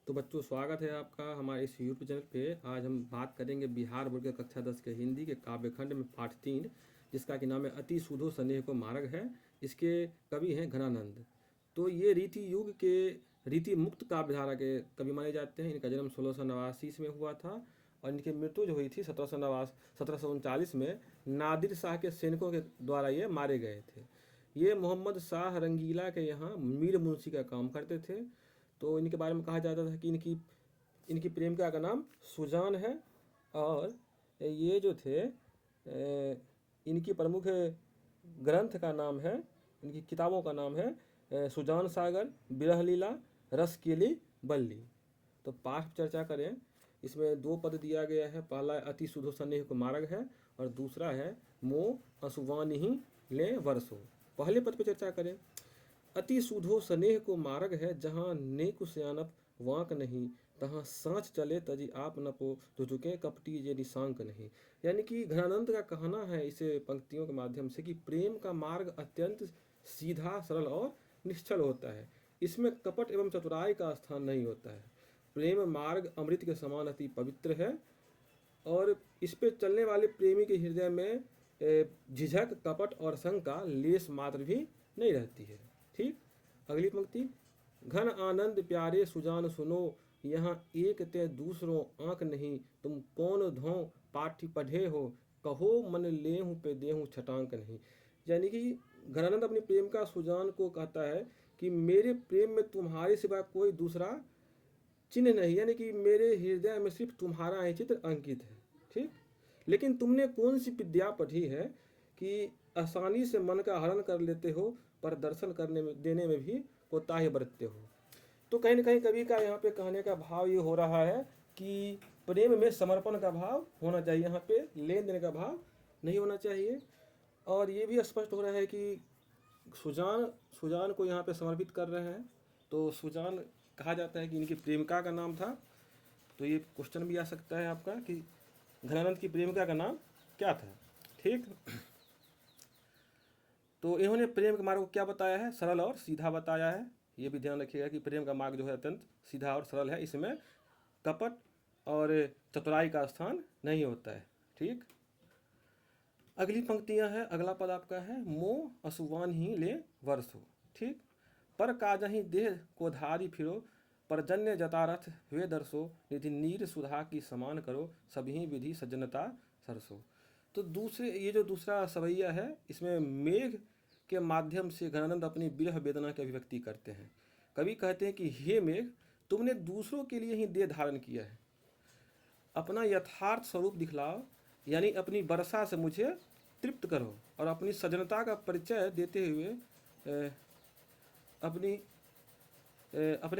तो बच्चों, स्वागत है आपका हमारे इस यूट्यूब चैनल पे। आज हम बात करेंगे बिहार बोर्ड के कक्षा 10 के हिंदी के काव्यखंड में पाठ 3, जिसका कि नाम है अति सुधो स्नेह को मार्ग है। इसके कवि हैं घनानंद। तो ये रीति युग के रीति मुक्त काव्यधारा के कवि माने जाते हैं। इनका जन्म 1689 ईस्वी में हुआ था और इनकी मृत्यु जो हुई थी 1739 में नादिर शाह के सैनिकों के द्वारा ये मारे गए थे। ये मोहम्मद शाह रंगीला के यहाँ मीर मुंशी का काम करते थे। तो इनके बारे में कहा जाता था कि इनकी प्रेमिका का नाम सुजान है। और ये जो थे इनकी प्रमुख ग्रंथ का नाम है, इनकी किताबों का नाम है सुजान सागर, विरह लीला, रस केली, बल्ली। तो पाठ चर्चा करें। इसमें 2 पद दिया गया है। पहला अति सुधो स्नेह को मार्ग है और दूसरा है मोह असुवानि ही ले वर्षो। पहले पद पे चर्चा करें। अति सुधो स्नेह को मार्ग है, जहाँ नेक सयानप वांक नहीं, तहाँ सांच चले तजी आप न पो, जो झुके कपटी ये निशांक नहीं। यानी कि घनानंद का कहना है इस पंक्तियों के माध्यम से कि प्रेम का मार्ग अत्यंत सीधा, सरल और निश्चल होता है। इसमें कपट एवं चतुराई का स्थान नहीं होता है। प्रेम मार्ग अमृत के समान अति पवित्र है और इस पे चलने वाले प्रेमी के हृदय में झिझक, कपट और शंका लेस मात्र भी नहीं रहती है। ठीक। अगली पंक्ति। घन आनंद प्यारे सुजान सुनो, यहाँ एक ते दूसरों आंक नहीं, तुम कौन धो पाठी पढ़े हो, कहो मन लेहूं पे देहूं छटांक नहीं। यानी कि घनानंद अपनी प्रेम का सुजान को कहता है कि मेरे प्रेम में तुम्हारे सिवा कोई दूसरा चिन्ह नहीं, यानी कि मेरे हृदय में सिर्फ तुम्हारा ही चित्र अंकित है। ठीक। लेकिन तुमने कौन सी विद्या पढ़ी है कि आसानी से मन का हरण कर लेते हो, पर दर्शन करने में देने में भी कोताही बरतते हो। तो कहीं ना कहीं कवि का यहाँ पे कहने का भाव ये हो रहा है कि प्रेम में समर्पण का भाव होना चाहिए, यहाँ पे लेन देन का भाव नहीं होना चाहिए। और ये भी स्पष्ट हो रहा है कि सुजान को यहाँ पे समर्पित कर रहे हैं। तो सुजान कहा जाता है कि इनकी प्रेमिका का नाम था। तो ये क्वेश्चन भी आ सकता है आपका कि घनानंद की प्रेमिका का नाम क्या था। ठीक। तो इन्होंने प्रेम के मार्ग को क्या बताया है, सरल और सीधा बताया है। ये भी ध्यान रखिएगा कि प्रेम का मार्ग जो है अत्यंत सीधा और सरल है, इसमें कपट और चतुराई का स्थान नहीं होता है। ठीक। अगली पंक्तियां हैं। अगला पद आपका है मोह असुवान ही ले वर्षो। ठीक। पर काजही देह को धारी फिरो, परजन्य जतारथ हुए दर्शो, निधि नीर सुधा की समान करो, सभी विधि सज्जनता सरसो। तो ये जो दूसरा सवैया है, इसमें मेघ के माध्यम से घनानंद अपनी विरह वेदना की अभिव्यक्ति करते हैं। कवि कहते हैं कि हे मेघ, तुमने दूसरों के लिए ही देह धारण किया है, अपना यथार्थ स्वरूप दिखलाओ, यानी अपनी वर्षा से मुझे तृप्त करो और अपनी सज्जनता का परिचय देते हुए अपने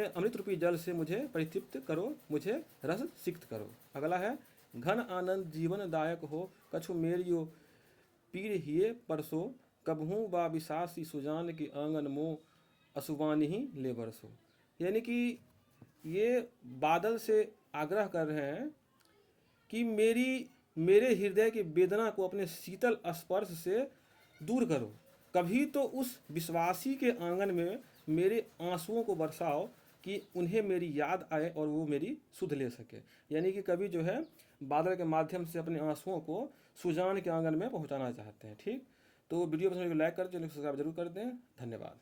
अमृत रूपी जल से मुझे परितृप्त करो, मुझे रस सिक्त करो। अगला है घन आनंद जीवन दायक हो, कछु मेरियो पीर हिये परसो, कबहू बा विशासी सुजान की आंगन मोह असुवानी ही ले बरसो। यानी कि ये बादल से आग्रह कर रहे हैं कि मेरे हृदय की वेदना को अपने शीतल स्पर्श से दूर करो, कभी तो उस विश्वासी के आंगन में मेरे आंसुओं को बरसाओ कि उन्हें मेरी याद आए और वो मेरी सुध ले सके। यानी कि कवि जो है बादल के माध्यम से अपने आंसुओं को सुजान के आंगन में पहुंचाना चाहते हैं। ठीक। तो वीडियो पसंद लाइक कर, चैनल को सब्सक्राइब जरूर कर दें। धन्यवाद।